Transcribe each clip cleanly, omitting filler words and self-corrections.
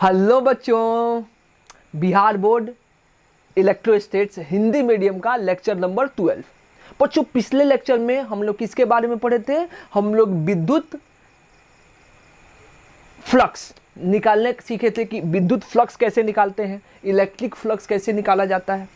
Hello बच्चों, Bihar board electrostatics Hindi medium का lecture number 12। बच्चों, पिछले लेक्चर में हम लोग किसके बारे में पढ़े थे? हम लोग विद्युत फ्लक्स निकालने सीखे थे कि विद्युत फ्लक्स कैसे निकालते हैं, इलेक्ट्रिक फ्लक्स कैसे निकाला जाता है।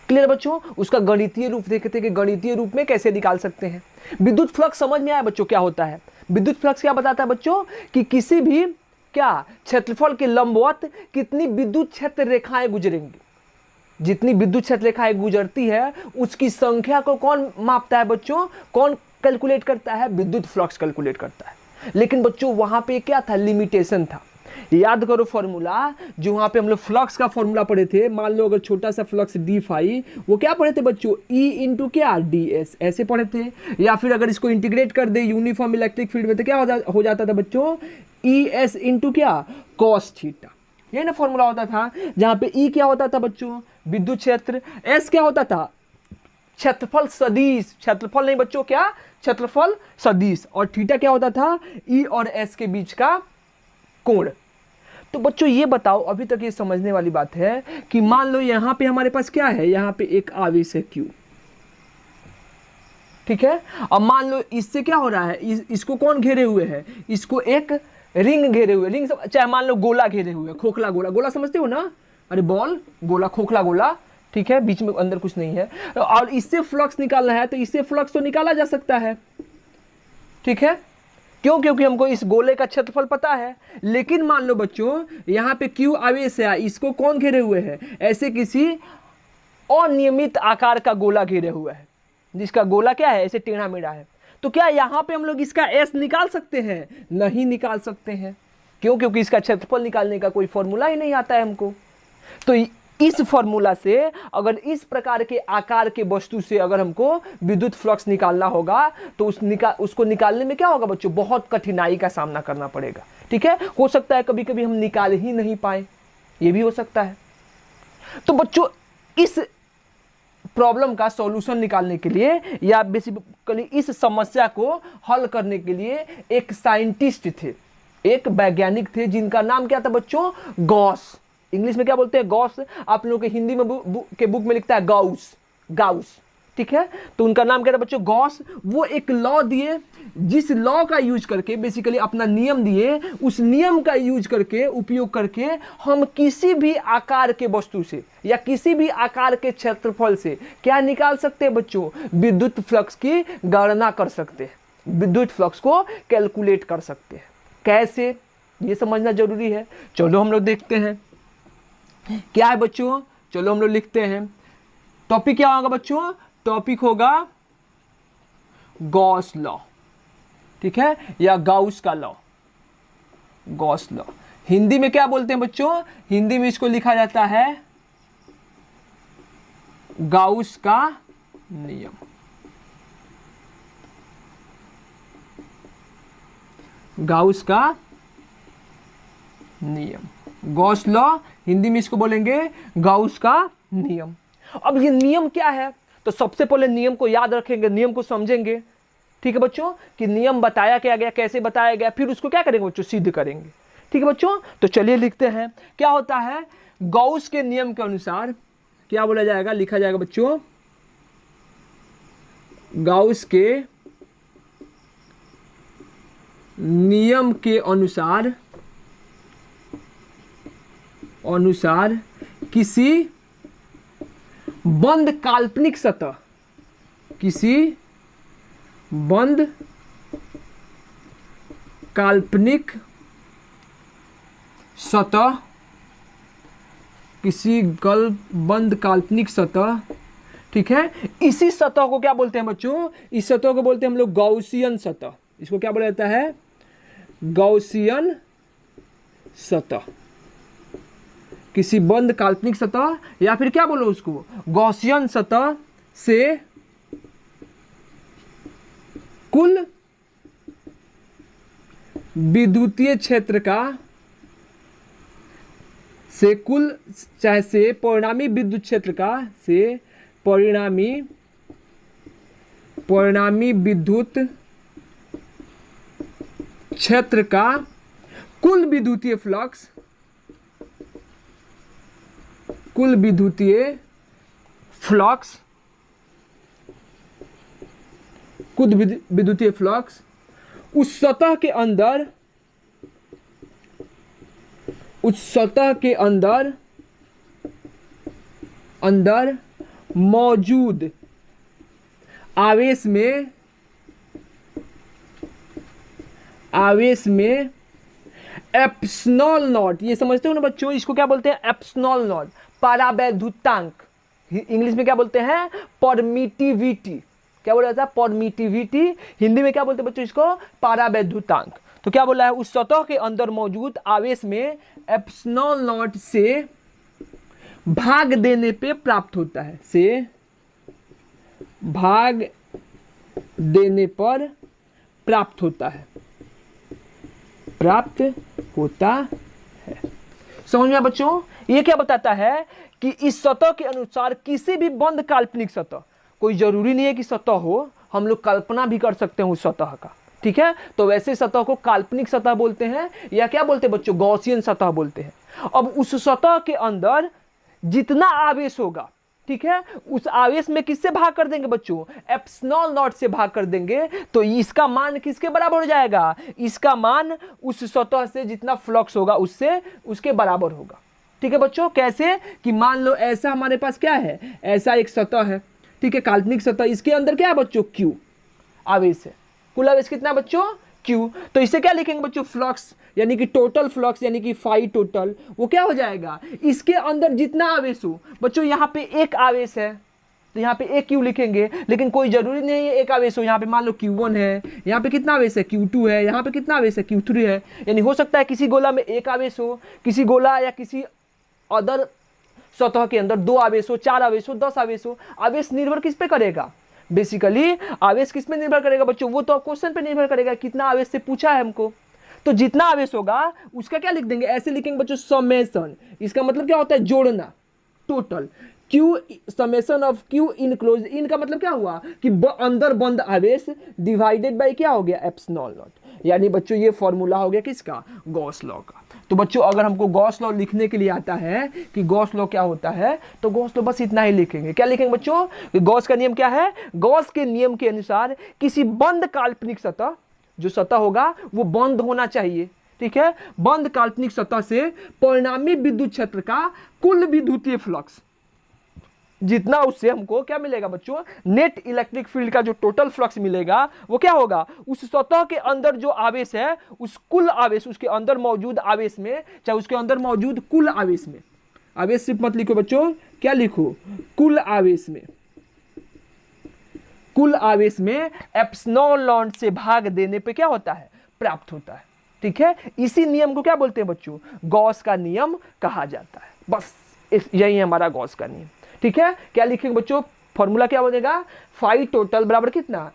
क्लियर बच्चों? उसका गणितीय रूप देखे थे कि गणितीय रूप में कैसे निकाल सकते हैं। विद्युत फ्लक्स समझ में आया बच्चों क्या होता है? विद्युत फ्लक्स क्या बताता है बच्चों कि किसी भी क्या क्षेत्रफल के लंबवत कितनी विद्युत क्षेत्र रेखाएं गुजरेंगी। जितनी विद्युत क्षेत्र रेखाएं गुजरती है उसकी संख्या को कौन मापता है बच्चों? कौन कैलकुलेट करता है? विद्युत फ्लक्स कैलकुलेट करता है। लेकिन बच्चों वहां पे क्या था? लिमिटेशन था। याद करो फॉर्मूला, जो वहां पे हम लोग फ्लक्स का फॉर्मूला पढ़े थे। मान लो अगर छोटा सा फ्लक्स डी फाई, वो क्या पढ़े थे बच्चों? ई इंटू क्या डी एस, ऐसे पढ़े थे। या फिर अगर इसको इंटीग्रेट कर दे यूनिफॉर्म इलेक्ट्रिक फील्ड में तो क्या हो जाता था बच्चों? ई एस इंटू क्या कॉस थीटा। ये ना फॉर्मूला होता था, जहां पे ई क्या होता था बच्चों? विद्युत क्षेत्र। एस क्या होता था? क्षेत्रफल सदिश। क्षेत्रफल नहीं बच्चों, क्या? क्षेत्रफल सदिश। और थीटा क्या होता था? ई और एस के बीच का कोण। तो बच्चों ये बताओ, अभी तक ये समझने वाली बात है कि मान लो यहां पे हमारे पास क्या है? यहां पे एक आवेश है Q, ठीक है। अब मान लो इससे क्या हो रहा है? इसको कौन घेरे हुए है? इसको एक रिंग घेरे हुए। रिंग चाहे मान लो गोला घेरे हुए, खोखला गोला। गोला समझते हो ना? अरे बॉल, गोला, खोखला गोला, ठीक है। बीच में अंदर कुछ नहीं है। और इससे फ्लक्स निकालना है तो इससे फ्लक्स तो निकाला जा सकता है, ठीक है। क्यों? क्योंकि हमको इस गोले का क्षेत्रफल पता है। लेकिन मान लो बच्चों यहाँ पे Q आवेश है, इसको कौन घेरे हुए है? ऐसे किसी अनियमित आकार का गोला घेरे हुआ है, जिसका गोला क्या है? ऐसे टेढ़ा मेढ़ा है। तो क्या यहाँ पे हम लोग इसका S निकाल सकते हैं? नहीं निकाल सकते हैं। क्यों? क्योंकि इसका क्षेत्रफल निकालने का कोई फॉर्मूला ही नहीं आता है हमको। तो इस फॉर्मूला से अगर इस प्रकार के आकार के वस्तु से अगर हमको विद्युत फ्लक्स निकालना होगा तो उसको निकालने में क्या होगा बच्चों? बहुत कठिनाई का सामना करना पड़ेगा, ठीक है। हो सकता है कभी कभी हम निकाल ही नहीं पाए, ये भी हो सकता है। तो बच्चों इस प्रॉब्लम का सॉल्यूशन निकालने के लिए या बेसिकली इस समस्या को हल करने के लिए एक साइंटिस्ट थे, एक वैज्ञानिक थे, जिनका नाम क्या था बच्चों? गॉस। इंग्लिश में क्या बोलते हैं? गॉस। आप लोगों के हिंदी में बुक में लिखता है गाउस, गाउस, ठीक है। तो उनका नाम क्या था बच्चों? गॉस। वो एक लॉ दिए, जिस लॉ का यूज करके बेसिकली अपना नियम दिए, उस नियम का यूज करके, उपयोग करके हम किसी भी आकार के वस्तु से या किसी भी आकार के क्षेत्रफल से क्या निकाल सकते हैं बच्चों? विद्युत फ्लक्स की गणना कर सकते हैं, विद्युत फ्लक्स को कैलकुलेट कर सकते हैं। कैसे, ये समझना जरूरी है। चलो हम लोग देखते हैं क्या है बच्चों। चलो हम लोग लिखते हैं। टॉपिक क्या होगा बच्चों? टॉपिक होगा गॉस लॉ, ठीक है, या गाउस का लॉ। गॉस लॉ हिंदी में क्या बोलते हैं बच्चों? हिंदी में इसको लिखा जाता है गाउस का नियम। गाउस का नियम, गॉस लॉ, हिंदी में इसको बोलेंगे गाउस का नियम। अब ये नियम क्या है? तो सबसे पहले नियम को याद रखेंगे, नियम को समझेंगे, ठीक है बच्चों, कि नियम बताया क्या गया, कैसे बताया गया, फिर उसको क्या करेंगे बच्चों? सिद्ध करेंगे, ठीक है बच्चों। तो चलिए लिखते हैं क्या होता है। गॉस के नियम के अनुसार क्या बोला जाएगा? लिखा जाएगा बच्चों, गॉस के नियम के अनुसार किसी बंद काल्पनिक सतह, किसी बंद काल्पनिक सतह, किसी बंद काल्पनिक सतह, ठीक है। इसी सतह को क्या बोलते हैं बच्चों? इस सतह को बोलते हैं हम लोग गॉसियन सतह। इसको क्या बोला जाता है? गॉसियन सतह। किसी बंद काल्पनिक सतह, या फिर क्या बोलो उसको? गॉसियन सतह से कुल विद्युतीय क्षेत्र का, से कुल चाहे से परिणामी विद्युत क्षेत्र का, से परिणामी विद्युत क्षेत्र का कुल विद्युतीय फ्लक्स कुल विद्युतीय फ्लक्स, कुल विद्युतीय फ्लक्स उस सतह के अंदर, उस सतह के अंदर मौजूद आवेश में एप्सिलॉन नॉट, ये समझते हो ना बच्चों, इसको क्या बोलते हैं? एप्सिलॉन नॉट, परावैद्युतांक, इंग्लिश में क्या बोलते हैं? परमिटिविटी। क्या बोला जाता है? परमिटिविटी। हिंदी में क्या बोलते हैं बच्चों इसको? परावैद्युतांक। तो क्या बोला है? उस सतह के अंदर मौजूद आवेश में एप्सिलॉन नॉट से भाग देने पे प्राप्त होता है, से भाग देने पर प्राप्त होता है, प्राप्त होता है। समझ में आया बच्चों? ये क्या बताता है कि इस सतह के अनुसार किसी भी बंद काल्पनिक सतह, कोई जरूरी नहीं है कि सतह हो, हम लोग कल्पना भी कर सकते हैं उस सतह का, ठीक है? तो वैसे सतह को काल्पनिक सतह बोलते हैं, या क्या बोलते हैं बच्चों? गॉसियन सतह बोलते हैं। अब उस सतह के अंदर जितना आवेश होगा, ठीक है, उस आवेश में किससे भाग कर देंगे बच्चों? एप्सिलॉन नॉट से भाग कर देंगे। तो इसका मान किसके बराबर हो जाएगा? इसका मान उस सतह से जितना फ्लक्स होगा उससे, उसके बराबर होगा। ठीक है बच्चों? कैसे? कि मान लो ऐसा हमारे पास क्या है, ऐसा एक सतह है, ठीक है, काल्पनिक सतह, इसके अंदर क्या है बच्चों? क्यू आवेश है। कुल आवेश कितना है बच्चों? क्यू। तो इसे क्या लिखेंगे बच्चों? फ्लक्स, यानी कि टोटल फ्लक्स, यानी कि फाई टोटल, वो क्या हो जाएगा? इसके अंदर जितना आवेश हो बच्चों, यहाँ पे एक आवेश है तो यहाँ पे एक क्यू लिखेंगे, लेकिन कोई जरूरी नहीं है एक आवेश हो। यहाँ पे मान लो Q1 है, यहाँ पे कितना आवेश है? Q2 है, यहाँ पे कितना आवेश है? Q3 है। यानी हो सकता है किसी गोला में एक आवेश हो, किसी गोला या किसी अदर सतह के अंदर दो आवेश हो, चार आवेश हो, 10 आवेश हो। आवेश निर्भर किस पे करेगा? बेसिकली आवेश किस पे निर्भर करेगा बच्चों? वो तो क्वेश्चन पे निर्भर करेगा, कितना आवेश से पूछा है हमको। तो जितना आवेश होगा उसका क्या लिख देंगे? ऐसे लिखेंगे बच्चों, समेशन। इसका मतलब क्या होता है? जोड़ना, total. Q summation of Q enclose, इनका मतलब क्या हुआ? कि अंदर बंद आवेश डिवाइडेड बाय क्या हो गया? Epsilon not. यानी बच्चों ये फॉर्मूला हो गया किसका? गॉस लॉ का। तो बच्चों अगर हमको गॉस लॉ लिखने के लिए आता है कि गॉस लॉ क्या होता है, तो गॉस लॉ बस इतना ही लिखेंगे। क्या लिखेंगे बच्चों? गॉस का नियम क्या है? गॉस के नियम के अनुसार किसी बंद काल्पनिक सतह, जो सतह होगा वो बंद होना चाहिए, ठीक है, बंद काल्पनिक सतह से परिणामी विद्युत क्षेत्र का कुल विद्युतीय फ्लक्स जितना, उससे हमको क्या मिलेगा बच्चों? नेट इलेक्ट्रिक फील्ड का जो टोटल फ्लक्स मिलेगा वो क्या होगा? उस सतह के अंदर जो आवेश है, उस कुल आवेश, उसके अंदर मौजूद आवेश में, चाहे उसके अंदर मौजूद कुल आवेश में, आवेश सिर्फ मत लिखो बच्चों, क्या लिखो? कुल आवेश में, कुल आवेश में एप्सिलॉन नॉट से भाग देने पे क्या होता है? प्राप्त होता है। ठीक है, इसी नियम को क्या बोलते हैं बच्चों? गॉस का नियम कहा जाता है। बस यही है हमारा गॉस का नियम। ठीक है, क्या लिखेंगे बच्चों? फॉर्मूला क्या बनेगा? फाई टोटल बराबर कितना?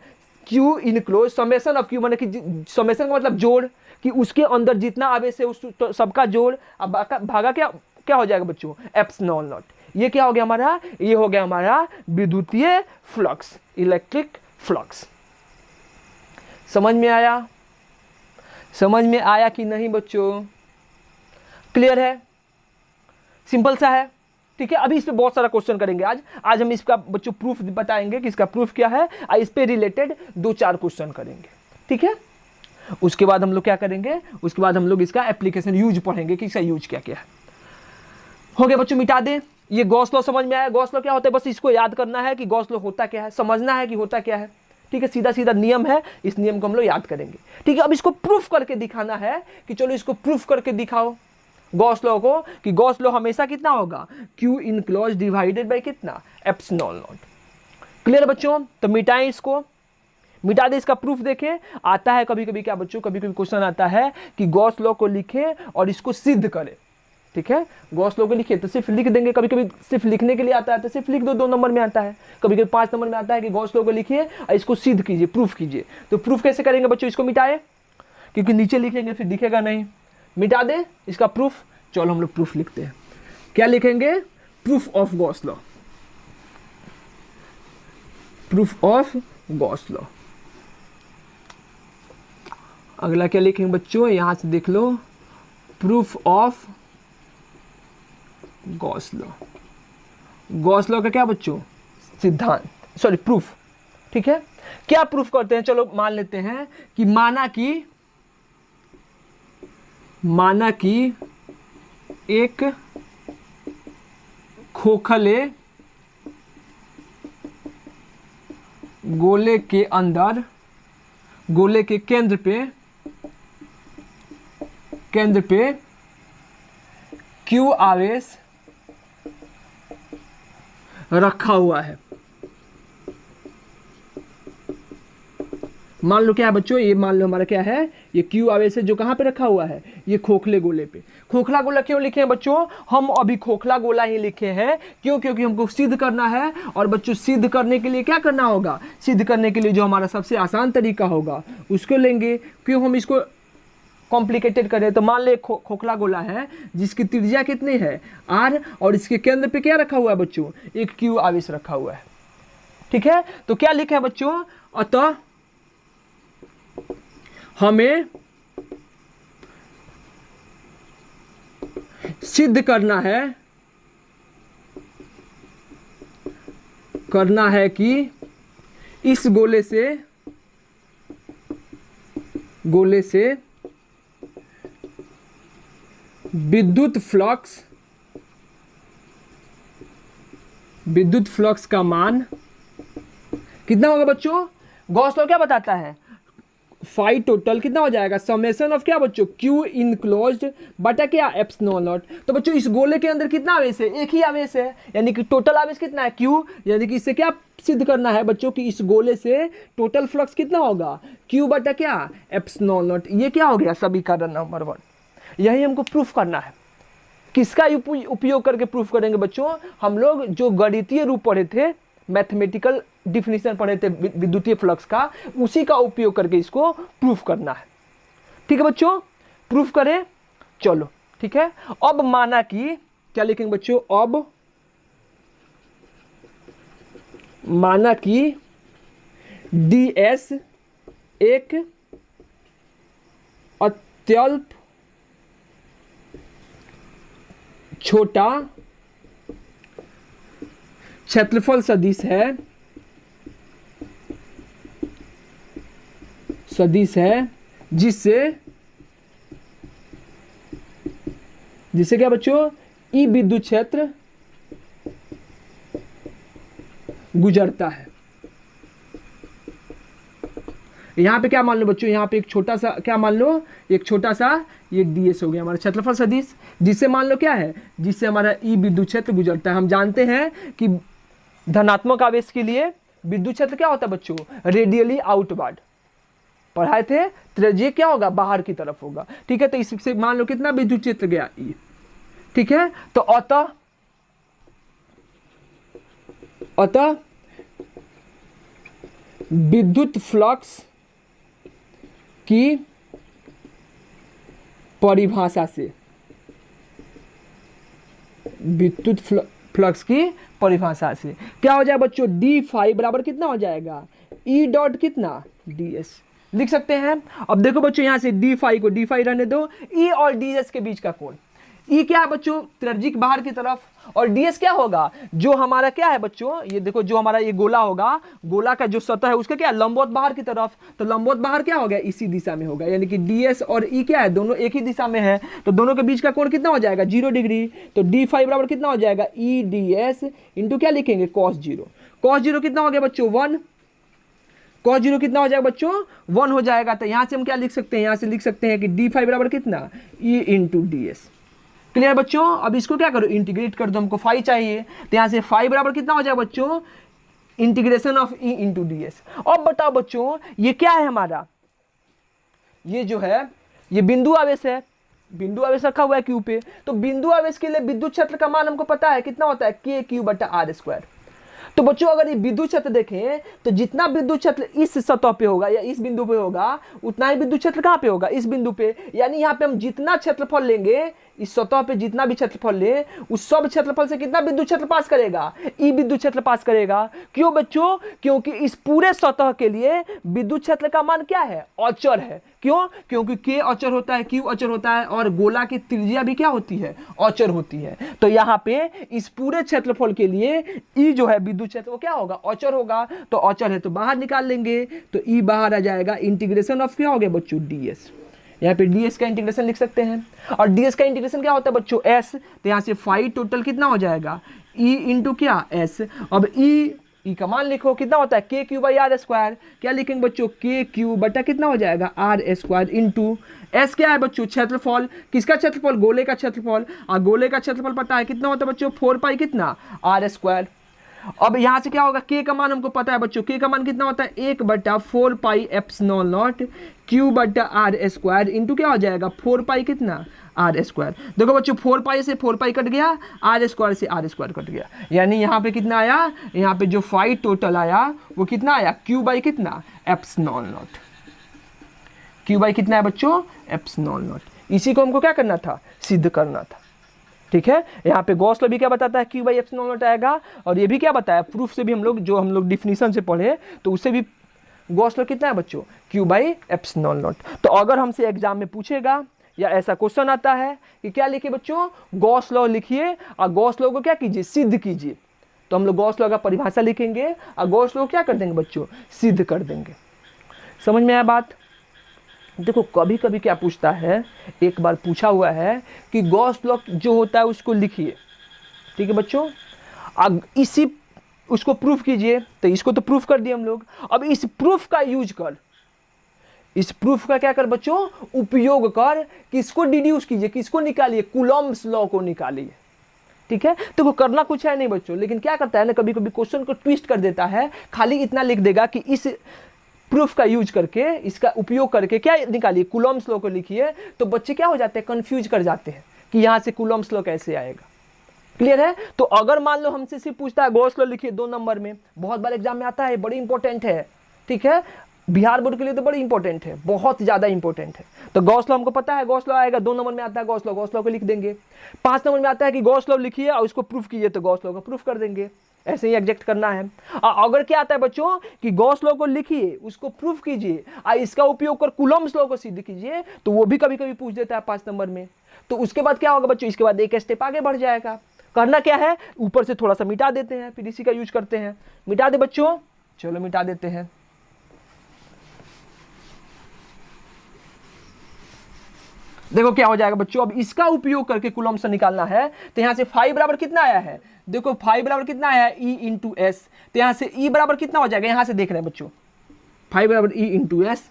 Q enclose summation of Q, माने कि समेशन का मतलब जोड़, कि उसके अंदर जितना आवेश है उस तो सबका जोड़, अब भागा क्या क्या हो जाएगा बच्चों? Epsilon not. ये क्या हो गया हमारा? ये हो गया हमारा विद्युतीय फ्लक्स, इलेक्ट्रिक फ्लक्स। समझ में आया? समझ में आया कि नहीं बच्चों? क्लियर है? सिंपल सा है। ठीक है, अभी इस पे बहुत सारा क्वेश्चन करेंगे। आज हम इसका बच्चों प्रूफ बताएंगे कि इसका प्रूफ क्या है, और इस पे रिलेटेड 2-4 क्वेश्चन करेंगे। ठीक है, उसके बाद हम लोग क्या करेंगे? उसके बाद हम लोग इसका एप्लीकेशन यूज पढ़ेंगे कि इसका यूज क्या क्या है। हो गया बच्चों, मिटा दें। ये गॉस लॉ समझ में आया? गॉस लॉ क्या होता है? बस इसको याद करना है कि गॉस लॉ होता क्या है, समझना है कि होता क्या है। ठीक है, सीधा सीधा नियम है, इस नियम को हम लोग याद करेंगे। ठीक है, अब इसको प्रूफ करके दिखाना है कि चलो इसको प्रूफ करके दिखाओ गॉस लॉ को, कि गॉस लॉ हमेशा कितना होगा? क्यू इनक्लोज डिवाइडेड बाय कितना? Epsilon not. क्लियर बच्चों? तो मिटाएं इसको, मिटा दे। इसका प्रूफ देखें। आता है कभी कभी क्या बच्चों, कभी कभी क्वेश्चन आता है कि गॉस लॉ को लिखें और इसको सिद्ध करें। ठीक है, गॉस लॉ को लिखे तो सिर्फ लिख देंगे, कभी कभी सिर्फ लिखने के लिए आता है तो सिर्फ लिख दो, 2 नंबर में आता है, कभी कभी 5 नंबर में आता है कि गॉस लॉ को लिखिए और इसको सिद्ध कीजिए, प्रूफ कीजिए। तो प्रूफ कैसे करेंगे बच्चों? इसको मिटाए, क्योंकि नीचे लिखेंगे फिर दिखेगा नहीं। मिटा दे इसका प्रूफ। चलो हम लोग प्रूफ लिखते हैं। क्या लिखेंगे? Proof of Gauss law, proof of Gauss law. अगला क्या लिखेंगे बच्चों? यहां से देख लो, proof of Gauss law. Gauss law का क्या बच्चों, सिद्धांत, सॉरी प्रूफ। ठीक है, क्या प्रूफ करते हैं, चलो मान लेते हैं कि माना कि एक खोखले गोले के अंदर, गोले के केंद्र पे Q आवेश रखा हुआ है। मान लो क्या है बच्चों, ये मान लो हमारा क्या है, ये Q आवेश है जो कहाँ पे रखा हुआ है, ये खोखले गोले पे। खोखला गोला क्यों लिखे हैं बच्चों, हम अभी खोखला गोला ही लिखे हैं, क्यों, क्योंकि हमको सिद्ध करना है। और बच्चों सिद्ध करने के लिए क्या करना होगा, सिद्ध करने के लिए जो हमारा सबसे आसान तरीका होगा उसको लेंगे। क्यों हम इसको कॉम्प्लिकेटेड करें, तो मान ले खोखला गोला है जिसकी त्रिज्या कितनी है r, और इसके केंद्र पे क्या रखा हुआ है बच्चों, एक Q आवेश रखा हुआ है। ठीक है, तो क्या लिखा है बच्चों, अतः हमें सिद्ध करना है कि इस गोले से विद्युत फ्लक्स का मान कितना होगा बच्चों, गॉस लॉ क्या बताता है, फाई टोटल कितना हो जाएगा, समेशन ऑफ क्या बच्चों, Q इनक्लोज्ड बटा क्या, एप्सिलॉन नॉट। तो बच्चों इस गोले के अंदर कितना आवेश है, एक ही आवेश है, यानी कि टोटल आवेश कितना है, Q। यानी कि इससे क्या सिद्ध करना है बच्चों कि इस गोले से टोटल फ्लक्स कितना होगा, Q बटा क्या, एप्सिलॉन नॉट। ये क्या हो गया समीकरण नंबर 1, यही हमको प्रूफ करना है। किसका उपयोग करके प्रूफ करेंगे बच्चों, हम लोग जो गणितीय रूप पढ़े थे, मैथमेटिकल डिफिनीशन पढ़े थे विद्युतीय फ्लक्स का, उसी का उपयोग करके इसको प्रूफ करना है। ठीक है बच्चों, प्रूफ करें, चलो ठीक है। अब माना कि क्या लिखेंगे बच्चों, अब माना कि ds एक अत्यल्प छोटा क्षेत्रफल सदिश है जिससे क्या बच्चों, ई विद्युत क्षेत्र गुजरता है। यहां पे क्या मान लो बच्चों, यहां पे एक छोटा सा क्या मान लो, एक छोटा सा ये ds हो गया हमारा क्षेत्रफल सदिश, जिससे मान लो क्या है, जिससे हमारा ई विद्युत क्षेत्र गुजरता है। हम जानते हैं कि धनात्मक आवेश के लिए विद्युत क्षेत्र क्या होता है बच्चों, रेडियली आउटवर्ड पढ़ाए थे, त्रिज्यीय क्या होगा, बाहर की तरफ होगा। ठीक है, तो इससे मान लो कितना विद्युत क्षेत्र गया, ई। ठीक है, तो अतः विद्युत फ्लक्स की परिभाषा से, विद्युत फ्लक्स की परिभाषा से क्या हो जाए बच्चों, डी फाई बराबर कितना हो जाएगा, ई डॉट कितना, ds लिख सकते हैं। अब देखो बच्चों, यहां से डी फाई को डी फाई रहने दो, ई और ds के बीच का कोण, ई क्या है बच्चों, त्रिज्यिक बाहर की तरफ, और ds क्या होगा, जो हमारा क्या है बच्चों, ये देखो जो हमारा ये गोला होगा, गोला का जो सतह है उसका क्या है, लंबवत बाहर की तरफ, तो लंबवत बाहर क्या हो गया, इसी दिशा में होगा, यानी कि ds और e क्या है, दोनों एक ही दिशा में है, तो दोनों के बीच का कोण कितना हो जाएगा, 0 डिग्री। तो d फाई बराबर कितना हो जाएगा, ई ds इंटू क्या लिखेंगे, cos 0। cos 0 कितना हो गया बच्चों, 1। cos 0 कितना हो जाएगा बच्चों, 1 हो जाएगा। तो यहां से हम क्या लिख सकते हैं, यहां से लिख सकते हैं कि d फाई बराबर कितना, e इंटू ds। क्लियर बच्चों, अब इसको क्या करो, इंटीग्रेट कर दो, हमको फाई चाहिए, तो यहाँ से फाई बराबर कितना हो जाएगा बच्चों, integration of E into D S. अब बताओ बच्चों, ये क्या है हमारा, ये जो है ये बिंदु आवेश है, बिंदु आवेश रखा हुआ है क्यू पे, तो बिंदु आवेश के लिए विद्युत क्षेत्र का मान हमको पता है कितना होता है, के क्यू बटा आर स्क्वायर। तो बच्चों अगर ये विद्युत क्षेत्र देखें तो जितना विद्युत क्षेत्र इस सतह पे होगा या इस बिंदु पे होगा, उतना ही विद्युत क्षेत्र कहाँ पे होगा, इस बिंदु पे। यानी यहाँ पे हम जितना क्षेत्रफल लेंगे इस सतह पे जितना भी क्षेत्रफल ले उस सब क्षेत्रफल से कितना विद्युत क्षेत्र पास करेगा, ई विद्युत क्षेत्र पास करेगा। क्यों बच्चों, क्योंकि इस पूरे सतह के लिए विद्युत क्षेत्र का मान क्या है, अचर है। क्यों, क्योंकि के अचर होता है, क्यू अचर होता है और गोला की त्रिज्या भी क्या होती है, अचर होती है। तो यहाँ पे इस पूरे क्षेत्रफल के लिए ई जो है विद्युत क्षेत्र वो क्या होगा, अचर होगा। तो अचर है तो बाहर निकाल लेंगे, तो ई बाहर आ जाएगा, इंटीग्रेशन ऑफ क्या हो गया बच्चों, डीएस। यहाँ पे ds का इंटीग्रेशन लिख सकते हैं, और ds का इंटीग्रेशन क्या होता है बच्चों, s। तो यहाँ से फाई टोटल कितना हो जाएगा, e इंटू क्या s। अब e का मान लिखो कितना होता है, k Q by R square. क्या लिखेंगे बच्चों, k क्यू बटा कितना हो जाएगा, आर स्क्वायर इंटू s क्या है बच्चों, क्षेत्रफल। किसका क्षेत्रफल, गोले का क्षेत्रफल। और गोले का क्षेत्रफल पता है कितना होता है बच्चों, 4 पाई कितना, आर स्क्वायर। अब यहाँ से क्या होगा, k का मान हमको पता है बच्चों, k का मान कितना होता है, 1/4 पाई एप्सिलॉन नॉट क्यू बटा आर स्क्वायर इंटू क्या हो जाएगा, 4 पाई कितना, आर स्क्वायर। देखो बच्चों 4 पाई से 4 पाई कट गया, आर स्क्वायर से आर स्क्वायर कट गया, यानी यहाँ पे कितना आया, यहाँ पे जो फाई टोटल आया वो कितना आया, क्यू बाई कितना, एप्सिलॉन नॉट। क्यू बाई कितना है बच्चों, एप्सिलॉन नॉट। इसी को हमको क्या करना था, सिद्ध करना था। ठीक है, यहाँ पे गॉस लॉ भी क्या बताता है, क्यू बाई एप्सिलॉन नॉट आएगा। और ये भी क्या बताया, प्रूफ से भी हम लोग डिफिनीशन से पढ़े तो उससे भी गॉस लॉ कितना है बच्चों, क्यू बाई एप्सिलॉन नॉट। तो अगर हमसे एग्जाम में पूछेगा या ऐसा क्वेश्चन आता है कि क्या लिखिए बच्चों, गॉस लॉ लिखिए और गॉस लॉ को क्या कीजिए, सिद्ध कीजिए। तो हम लोग गॉस लॉ का परिभाषा लिखेंगे और गॉस लॉ क्या कर देंगे बच्चों, सिद्ध कर देंगे। समझ में आया बात। देखो कभी कभी क्या पूछता है, एक बार पूछा हुआ है कि गॉस लॉ जो होता है उसको लिखिए। ठीक है बच्चों, अब इसी उसको प्रूफ कीजिए। तो इसको तो प्रूफ कर दिए हम लोग, अब इस प्रूफ का यूज कर, इस प्रूफ का क्या कर बच्चों, उपयोग कर, किसको डिड्यूस कीजिए, किसको निकालिए, कूलॉम्स लॉ को निकालिए। ठीक है, तो वो करना कुछ है नहीं बच्चों, लेकिन क्या करता है ना, कभी कभी क्वेश्चन को ट्विस्ट कर देता है। खाली इतना लिख देगा कि इस प्रूफ का यूज करके, इसका उपयोग करके क्या निकालिए, कूलॉम्स लॉ को लिखिए। तो बच्चे क्या हो जाते हैं, कंफ्यूज कर जाते हैं कि यहाँ से कूलॉम्स लॉ कैसे आएगा। क्लियर है। तो अगर मान लो हमसे सिर्फ पूछता है गॉस लॉ लिखिए 2 नंबर में, बहुत बार एग्जाम में आता है, बड़ी इंपॉर्टेंट है। ठीक है, बिहार बोर्ड के लिए तो बड़ी इंपॉर्टेंट है, बहुत ज़्यादा इंपॉर्टेंट है। तो गॉस लॉ हमको पता है, गॉस लॉ आएगा, 2 नंबर में आता है गॉस लॉ को लिख देंगे। 5 नंबर में आता है कि गॉस लॉ लिखिए और उसको प्रूफ कीजिए, तो गॉस लॉ को प्रूफ कर देंगे। ऐसे ही एग्जैक्ट करना है। अगर क्या आता है बच्चों कि गॉस लॉ को लिखिए, उसको प्रूफ कीजिए और इसका उपयोग कर कूलॉम्स लॉ को सिद्ध कीजिए, तो वो भी कभी कभी पूछ देता है 5 नंबर में। तो उसके बाद क्या होगा बच्चों, इसके बाद एक स्टेप आगे बढ़ जाएगा। करना क्या है, ऊपर से थोड़ा सा मिटा देते हैं, फिर इसी का यूज करते हैं। मिटा दे बच्चों, चलो मिटा देते हैं। देखो क्या हो जाएगा बच्चों, अब इसका उपयोग करके कूलॉम्स से निकालना है। तो यहां से फाई बराबर कितना आया है, देखो फाई बराबर कितना आया है, ई इंटू एस। तो यहां से ई बराबर कितना हो जाएगा, यहां से देख रहे हैं बच्चों, फाई बराबर ई इंटू एस।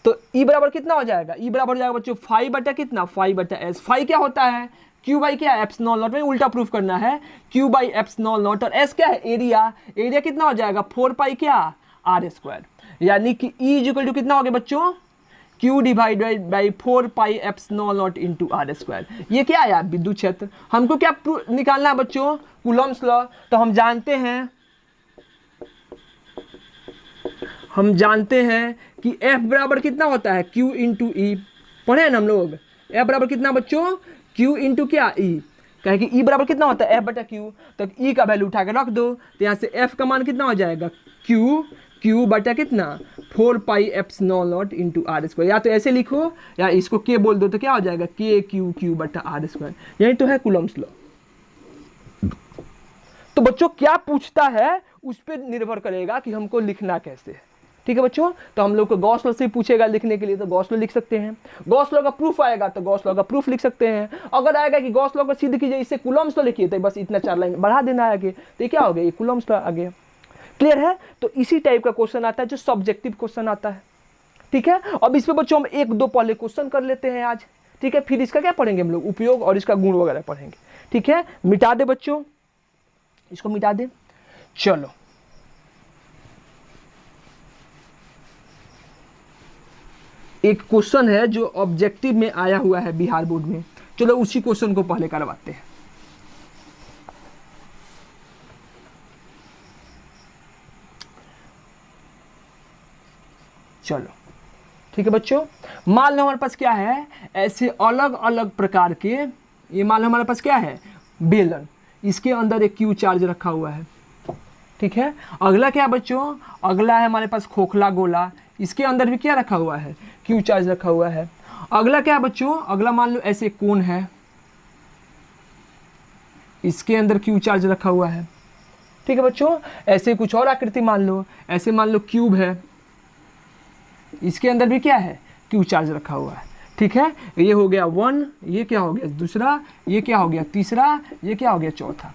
तो ई बराबर कितना हो जाएगा, ई बराबर हो जाएगा बच्चों फाई बटा कितना, फाई बटा एस। फाई क्या होता है, क्यू बाई क्या, एप्सिलॉन नॉट में उल्टा प्रूफ करना है, क्यू बाई एप्सिलॉन नॉट। और एस क्या है, एरिया। एरिया कितना हो जाएगा, 4 पाई क्या, आर स्क्वायर। यानी कि ई इक्वल टू कितना हो गया बच्चों, Q divided by 4 pi epsilon naught into R square. ये क्या आया, विद्युत क्षेत्र। हमको क्या निकालना है बच्चों, कूलॉम्स लॉ। तो हम जानते हैं कि F बराबर कितना होता है, Q इंटू ई। पढ़े हैं ना हम लोग, F बराबर कितना बच्चों, Q इंटू क्या, ई। कहे कि E बराबर कितना होता है, F बटा Q। तो E का वैल्यू उठा के रख दो, तो यहाँ से F का मान कितना हो जाएगा, Q बटा कितना, 4 pi epsilon naught into R square. या तो ऐसे लिखो या इसको K बोल दो, तो क्या हो जाएगा, Q बटा आर स्क्वायर। यही तो है कूलॉम्स लॉ। तो बच्चों क्या पूछता है उस पर निर्भर करेगा कि हमको लिखना कैसे है। ठीक है बच्चों, तो हम लोग को गॉस लॉ से पूछेगा लिखने के लिए, तो गॉस लॉ लिख सकते हैं। गॉस लॉ का प्रूफ आएगा तो गॉस लॉ का प्रूफ लिख सकते हैं। अगर आएगा कि गॉस लॉ को सिद्ध कीजिए, इससे कूलॉम्स लॉ लिखिए, तो बस इतना 4 लाइन बढ़ा देना है आगे, तो ये क्या हो गया, ये कूलॉम्स लॉ आ गया। क्लियर है। तो इसी टाइप का क्वेश्चन आता है जो सब्जेक्टिव क्वेश्चन आता है। ठीक है, अब इस पे बच्चों हम 1-2 पहले क्वेश्चन कर लेते हैं आज। ठीक है, फिर इसका क्या पढ़ेंगे हम लोग, उपयोग और इसका गुण वगैरह पढ़ेंगे। ठीक है, मिटा दे बच्चों, इसको मिटा दे। चलो एक क्वेश्चन है जो ऑब्जेक्टिव में आया हुआ है बिहार बोर्ड में, चलो उसी क्वेश्चन को पहले करवाते हैं। चलो ठीक है बच्चों, मान लो हमारे पास क्या है, ऐसे अलग अलग प्रकार के ये मान लो हमारे पास क्या है, बेलन, इसके अंदर एक क्यू चार्ज रखा हुआ है, ठीक है। अगला क्या बच्चों, अगला है हमारे पास खोखला गोला, इसके अंदर भी क्या रखा हुआ है, क्यू चार्ज रखा हुआ है। अगला क्या है बच्चों, अगला मान लो ऐसे कोन है, इसके अंदर क्यू चार्ज रखा हुआ है, ठीक है बच्चों। ऐसे कुछ और आकृति मान लो, ऐसे मान लो क्यूब है, इसके अंदर भी क्या है, क्यू चार्ज रखा हुआ है, ठीक है। ये हो गया 1, ये क्या हो गया दूसरा, ये क्या हो गया तीसरा, ये क्या हो गया चौथा,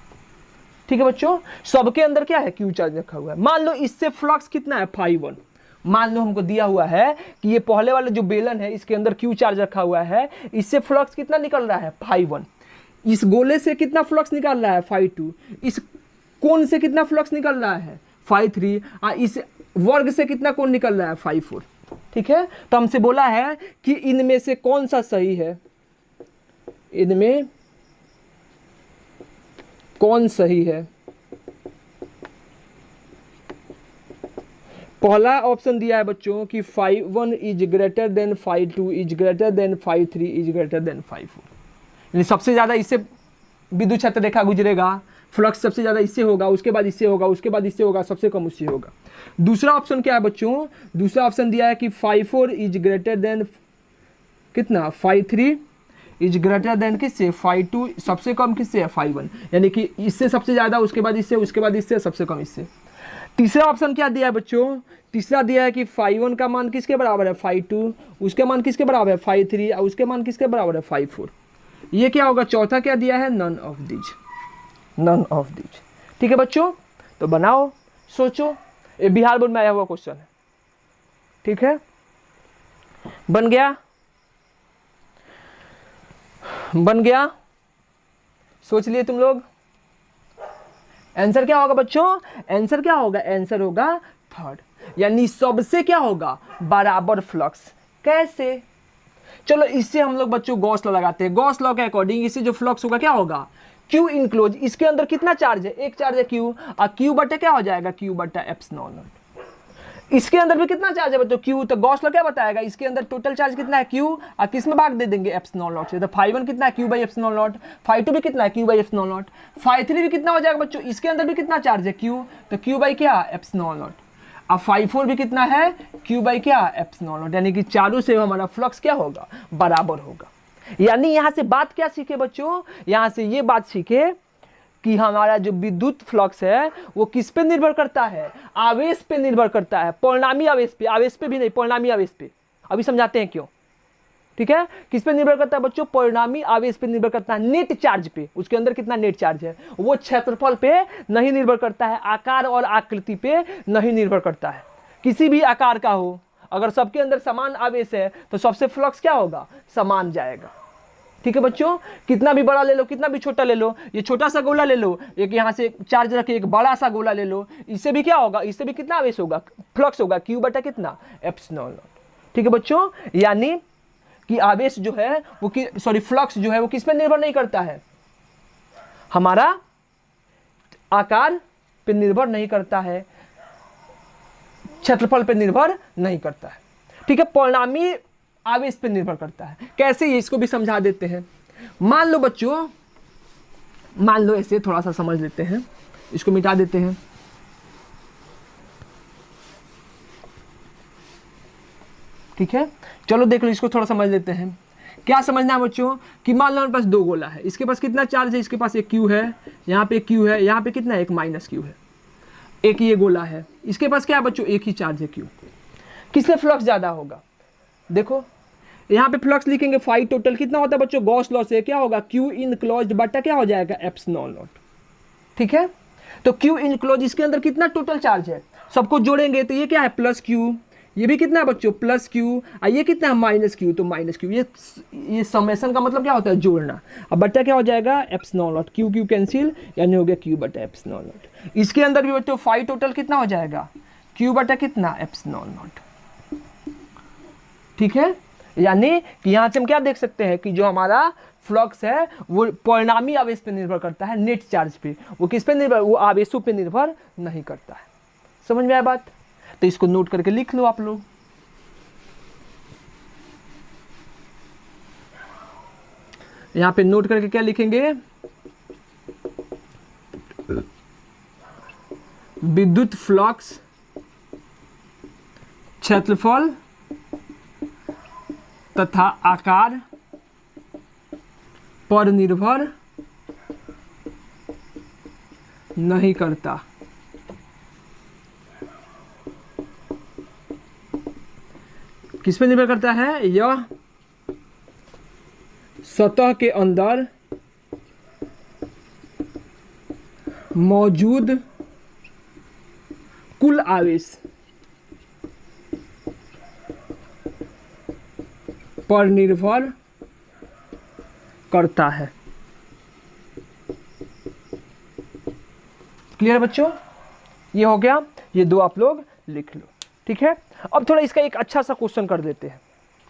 ठीक है बच्चों। सबके अंदर क्या है, क्यू चार्ज रखा हुआ है। मान लो इससे फ्लक्स कितना है, φ1। मान लो हमको दिया हुआ है कि ये पहले वाले जो बेलन है इसके अंदर क्यू चार्ज रखा हुआ है, इससे फ्लक्स कितना निकल रहा है, φ1। इस गोले से कितना फ्लक्स निकल रहा है, φ2। इस कोण से कितना फ्लक्स निकल रहा है, φ3। इस वर्ग से कितना कोण निकल रहा है, φ4, ठीक है। तो हमसे बोला है कि इनमें से कौन सा सही है, इनमें कौन सही है। पहला ऑप्शन दिया है बच्चों कि φ1 is greater than φ2 is greater than φ3 is greater than φ4, यानी सबसे ज़्यादा इससे विद्युत क्षेत्र रेखा गुजरेगा, फ्लक्स सबसे ज़्यादा इससे होगा, उसके बाद इससे होगा, उसके बाद इससे होगा, सबसे कम उससे होगा। दूसरा ऑप्शन क्या है बच्चों, दूसरा ऑप्शन दिया है कि φ4 इज ग्रेटर देन कितना, φ3 इज ग्रेटर देन किससे, φ2, सबसे कम किससे है, φ1, यानी कि इससे सबसे ज़्यादा, उसके बाद इससे, उसके बाद इससे, सबसे कम इससे। तीसरा ऑप्शन क्या दिया है बच्चों, तीसरा दिया है कि φ1 का मान किसके बराबर है, φ2, उसके मान किसके बराबर है, φ3, और उसके मान किसके बराबर है, φ4। ये क्या होगा, चौथा क्या दिया है, none of these, none of these, ठीक है बच्चों। तो बनाओ, सोचो, ये बिहार बोर्ड में आया हुआ क्वेश्चन है, ठीक है। बन गया, बन गया, सोच लिए तुम लोग। आंसर क्या होगा बच्चों, आंसर क्या होगा, आंसर होगा थर्ड, यानी सबसे क्या होगा, बराबर फ्लक्स। कैसे, चलो इससे हम लोग बच्चों गॉस लॉ लगाते हैं। गॉस लॉ के अकॉर्डिंग इससे जो फ्लक्स होगा क्या होगा, क्यू इनक्लोज, इसके अंदर कितना चार्ज है, एक चार्ज है क्यू, और क्यू बटे क्या हो जाएगा, क्यू बटा एप्सिलॉन नॉट। इसके अंदर भी कितना चार्ज है बच्चों, क्यू, तो गॉस लॉ क्या बताएगा, इसके अंदर टोटल चार्ज कितना है, क्यू, और किस में भाग दे देंगे, एप्सिलॉन नॉट से। तो φ1 कितना है, क्यू बाई एप्सिलॉन नॉट, φ2 भी कितना है, क्यू बाई एप्सिलॉन नॉट, φ3 भी कितना हो जाएगा बच्चों, इसके अंदर भी कितना चार्ज है, क्यू, तो क्यू बाई क्या, एप्सिलॉन नॉट। अब φ4 भी कितना है, क्यू बाई क्या, एप्सिलॉन नॉट, यानी कि चारों से हमारा फ्लक्स क्या होगा, बराबर होगा। यानी यहाँ से बात क्या सीखे बच्चों, यहाँ से ये बात सीखे कि हमारा जो विद्युत फ्लक्स है वो किस पे निर्भर करता है, आवेश पे निर्भर करता है, परिणामी आवेश पे, आवेश पे भी नहीं, परिणामी आवेश पे। अभी समझाते हैं क्यों, ठीक है। किस पे निर्भर करता है बच्चों, परिणामी आवेश पे निर्भर करता है, नेट चार्ज पे, उसके अंदर कितना नेट चार्ज है, वो क्षेत्रफल पे नहीं निर्भर करता है, आकार और आकृति पे नहीं निर्भर करता है। किसी भी आकार का हो, अगर सबके अंदर समान आवेश है तो सबसे फ्लक्स क्या होगा, समान जाएगा, ठीक है बच्चों। कितना भी बड़ा ले लो, कितना भी छोटा ले लो, ये छोटा सा गोला ले लो, एक यहाँ से चार्ज रखे, एक बड़ा सा गोला ले लो, इससे भी क्या होगा, इससे भी कितना आवेश होगा, फ्लक्स होगा, क्यू बटा कितना, एप्सिलॉन नॉट, ठीक है बच्चों। यानी कि आवेश जो है वो फ्लक्स जो है वो किस पे निर्भर नहीं करता है, हमारा आकार पे निर्भर नहीं करता है, क्षेत्रफल पे निर्भर नहीं करता है, ठीक है, परिणामी आवेश पे निर्भर करता है। कैसे, ये इसको भी समझा देते हैं। मान लो बच्चों, मान लो ऐसे थोड़ा सा समझ लेते हैं, इसको मिटा देते हैं। ठीक है, चलो देख लो, इसको थोड़ा समझ लेते हैं। क्या समझना है बच्चों कि मान लो हमारे पास दो गोला है, इसके पास कितना चार्ज है, इसके पास एक क्यू है, यहाँ पे क्यू है, यहाँ पे कितना है, एक माइनस क्यू है, एक ये गोला है, इसके पास क्या है बच्चों, एक ही चार्ज है क्यू। किससे फ्लक्स ज़्यादा होगा, देखो यहाँ पे फ्लक्स लिखेंगे, फाई टोटल कितना होता है बच्चों, गॉस लॉ से क्या होगा, क्यू इनक्लोज्ड बटा क्या हो जाएगा, एप्सिलॉन नॉट, ठीक है। तो क्यू इनक्लोज, इसके अंदर कितना टोटल चार्ज है, सबको जोड़ेंगे तो ये क्या है, प्लस क्यू, ये भी कितना है बच्चों, प्लस क्यू, और ये कितना है, माइनस क्यू, तो माइनस क्यू। ये समेशन का मतलब क्या होता है, जोड़ना। अब बट्टा क्या हो जाएगा, epsilon not, Q Q cancel, यानी हो गया क्यू बटा एप्सिलॉन नॉट। इसके अंदर भी बच्चों फाई टोटल कितना हो जाएगा, क्यू बटा कितना, एप्सिलॉन नॉट, ठीक है। यानी कि यहाँ से हम क्या देख सकते हैं कि जो हमारा फ्लक्स है वो परिणामी आवेश पे निर्भर करता है, नेट चार्ज पे, वो किस पे निर्भर, वो आवेशों पे निर्भर नहीं करता है। समझ में आया बात, तो इसको नोट करके लिख लो आप लोग। यहाँ पे नोट करके क्या लिखेंगे, विद्युत फ्लक्स क्षेत्रफल तथा आकार पर निर्भर नहीं करता। किस पे निर्भर करता है, यह सतह के अंदर मौजूद कुल आवेश पर निर्भर करता है। क्लियर बच्चों, ये हो गया, ये दो आप लोग लिख लो, ठीक है। अब थोड़ा इसका एक अच्छा सा क्वेश्चन कर देते हैं,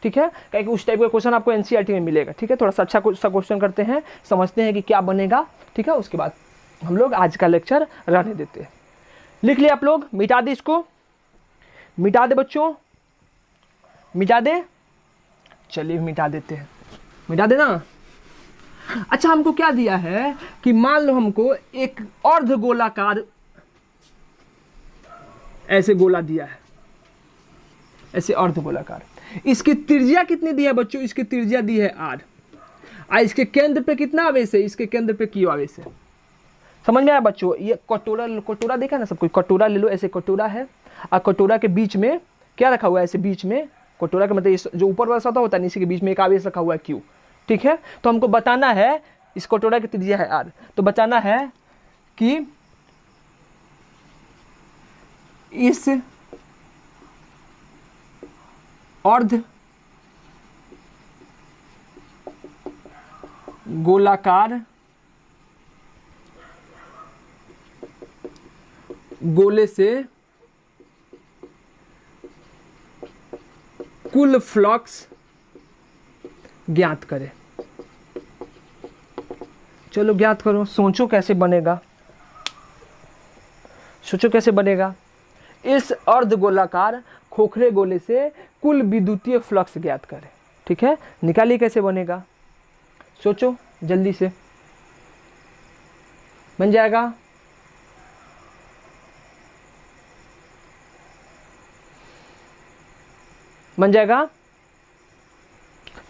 ठीक है, क्योंकि उस टाइप का क्वेश्चन आपको एनसीईआरटी में मिलेगा, ठीक है। थोड़ा सा अच्छा सा क्वेश्चन करते हैं, समझते हैं कि क्या बनेगा, ठीक है। उसके बाद हम लोग आज का लेक्चर रहने देते हैं। लिख लिया आप लोग, मिटा दे इसको, मिटा दे बच्चों, मिटा दे, चलिए मिटा देते हैं, मिटा देना। अच्छा, हमको क्या दिया है कि मान लो हमको एक अर्धगोलाकार ऐसे गोला दिया है, ऐसे अर्धगोलाकार, इसकी त्रिज्या कितनी दी है बच्चों, इसकी त्रिज्या दी है r, इसके केंद्र पे कितना आवेश है, इसके केंद्र पे q आवेश है। समझ में आया बच्चों, ये कटोरा, कटोरा देखा ना सब कोई, कटोरा ले लो, ऐसे कटोरा है और कटोरा के बीच में क्या रखा हुआ है, ऐसे बीच में, कटोरा का मतलब जो ऊपर वाला सतह होता है, नीचे के बीच में एक आवेश रखा हुआ है q, ठीक है। तो हमको बताना है, इस कटोरा की त्रिज्या है r, तो बताना है कि इस अर्ध गोलाकार गोले से कुल फ्लक्स ज्ञात करें। चलो ज्ञात करो, सोचो कैसे बनेगा, सोचो कैसे बनेगा। इस अर्धगोलाकार खोखले गोले से कुल विद्युतीय फ्लक्स ज्ञात करें, ठीक है। निकालिए कैसे बनेगा, सोचो जल्दी से, बन जाएगा। बन जाएगा।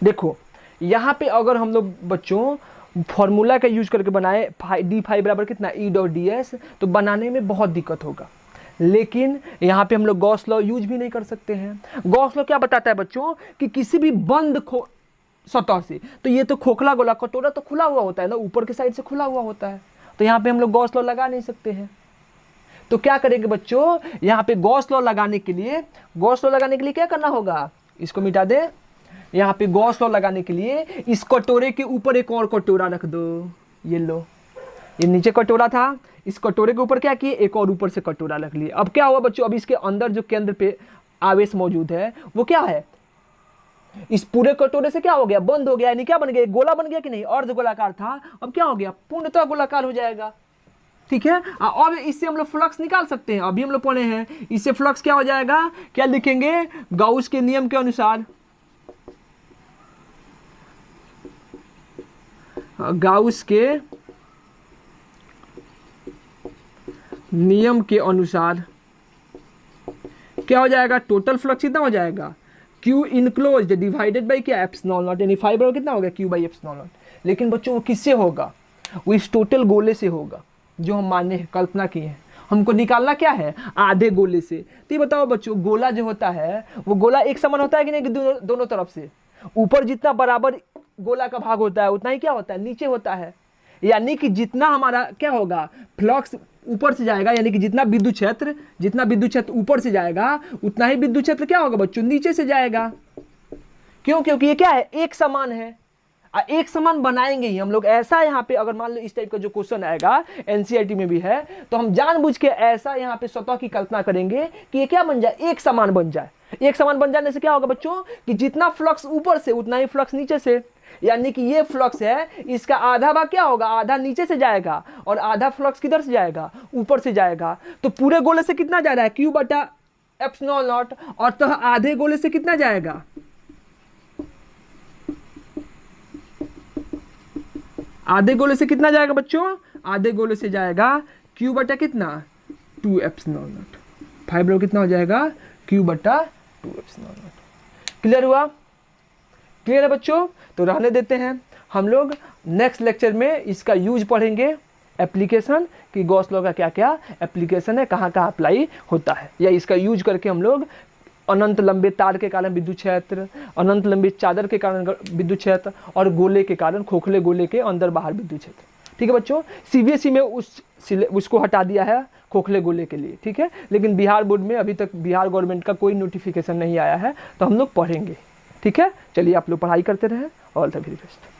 देखो यहाँ पे अगर हम लोग बच्चों फॉर्मूला का यूज करके बनाए d5 बराबर कितना E डॉट ds, तो बनाने में बहुत दिक्कत होगा। लेकिन यहाँ पे हम लोग गॉस लॉ यूज भी नहीं कर सकते हैं। गॉस लॉ क्या बताता है बच्चों कि किसी भी बंद सतह से, तो ये तो खोखला गोला कटोरा तो खुला हुआ होता है ना, ऊपर के साइड से खुला हुआ होता है, तो यहाँ पे हम लोग गॉस लॉ लगा नहीं सकते हैं। तो क्या करेंगे बच्चों, यहाँ पे गॉस लॉ लगाने के लिए, गॉस लॉ लगाने के लिए क्या करना होगा, इसको मिटा दे। यहाँ पे गॉस लॉ लगाने के लिए इस कटोरे के ऊपर एक और कटोरा रख दो, ये लो, ये नीचे कटोरा था, इस कटोरे के ऊपर क्या किए, एक और ऊपर से कटोरा रख लिए। अब क्या हुआ बच्चों, अब इसके अंदर जो केंद्र पे आवेश मौजूद है वो क्या है, इस पूरे कटोरे से क्या हो गया, बंद हो गया, यानी क्या बन गया, गोला बन गया कि नहीं, अर्ध गोलाकार था, अब क्या हो गया, पूर्णतः गोलाकार हो जाएगा, ठीक है। अब इससे हम लोग फ्लक्स निकाल सकते हैं, अभी हम लोग पढ़े हैं, इससे फ्लक्स क्या हो जाएगा, क्या लिखेंगे, गाउस के नियम के अनुसार, गाउस के नियम के अनुसार क्या हो जाएगा, टोटल फ्लक्स कितना हो जाएगा, Q इनक्लोज्ड डिवाइडेड बाई क्या, एप्सिलॉन नॉट, यानी फाइबर कितना होगा, Q बाई एप्सिलॉन नॉट। लेकिन बच्चों वो किससे होगा, वो इस टोटल गोले से होगा जो हम माने हैं, कल्पना किए हैं। हमको निकालना क्या है, आधे गोले से। तो ये बताओ बच्चों, गोला जो होता है वो गोला एक समान होता है कि नहीं, दोनों तरफ से, ऊपर जितना बराबर गोला का भाग होता है उतना ही क्या होता है, नीचे होता है। यानी कि जितना हमारा क्या होगा, फ्लक्स ऊपर से जाएगा, यानी कि जितना विद्युत क्षेत्र ऊपर से जाएगा उतना ही विद्युत क्षेत्र क्या होगा बच्चों, नीचे से जाएगा। क्यों, क्योंकि ये क्या है, एक समान है, एक समान बनाएंगे ही हम लोग। ऐसा यहाँ पे अगर मान लो इस टाइप का जो क्वेश्चन आएगा एनसीईआरटी में भी है, तो हम जानबूझ के ऐसा यहाँ पे सतह की कल्पना करेंगे कि ये क्या बन जाए, एक समान बन जाए। एक समान बन जाने से क्या होगा बच्चों, कि जितना फ्लक्स ऊपर से उतना ही फ्लक्स नीचे से, यानी कि ये फ्लक्स है, इसका आधा भाग क्या होगा, आधा नीचे से जाएगा और आधा फ्लक्स किधर से जाएगा, ऊपर से जाएगा। तो पूरे गोले से कितना जा रहा है, Q बटा एप्सिलॉन नॉट, और तो आधे गोले से कितना जाएगा, आधे गोले से कितना जाएगा बच्चों, आधे गोले से जाएगा Q बटा कितना 2 एप्सिलॉन नॉट। 5 बराबर कितना हो जाएगा Q बटा 2 एप्सिलॉन नॉट। क्लियर हुआ, क्लियर है बच्चों। तो रहने देते हैं, हम लोग नेक्स्ट लेक्चर में इसका यूज पढ़ेंगे, एप्लीकेशन कि गॉस लॉ का क्या क्या एप्लीकेशन है, कहाँ कहाँ अप्लाई होता है, या इसका यूज करके हम लोग अनंत लंबे तार के कारण विद्युत क्षेत्र, अनंत लंबी चादर के कारण विद्युत क्षेत्र, और गोले के कारण, खोखले गोले के अंदर बाहर विद्युत क्षेत्र। ठीक है बच्चों, सीबीएसई में उसको हटा दिया है खोखले गोले के लिए, ठीक है, लेकिन बिहार बोर्ड में अभी तक बिहार गवर्नमेंट का कोई नोटिफिकेशन नहीं आया है, तो हम लोग पढ़ेंगे। ठीक है, चलिए आप लोग पढ़ाई करते रहें, ऑल द वेरी बेस्ट।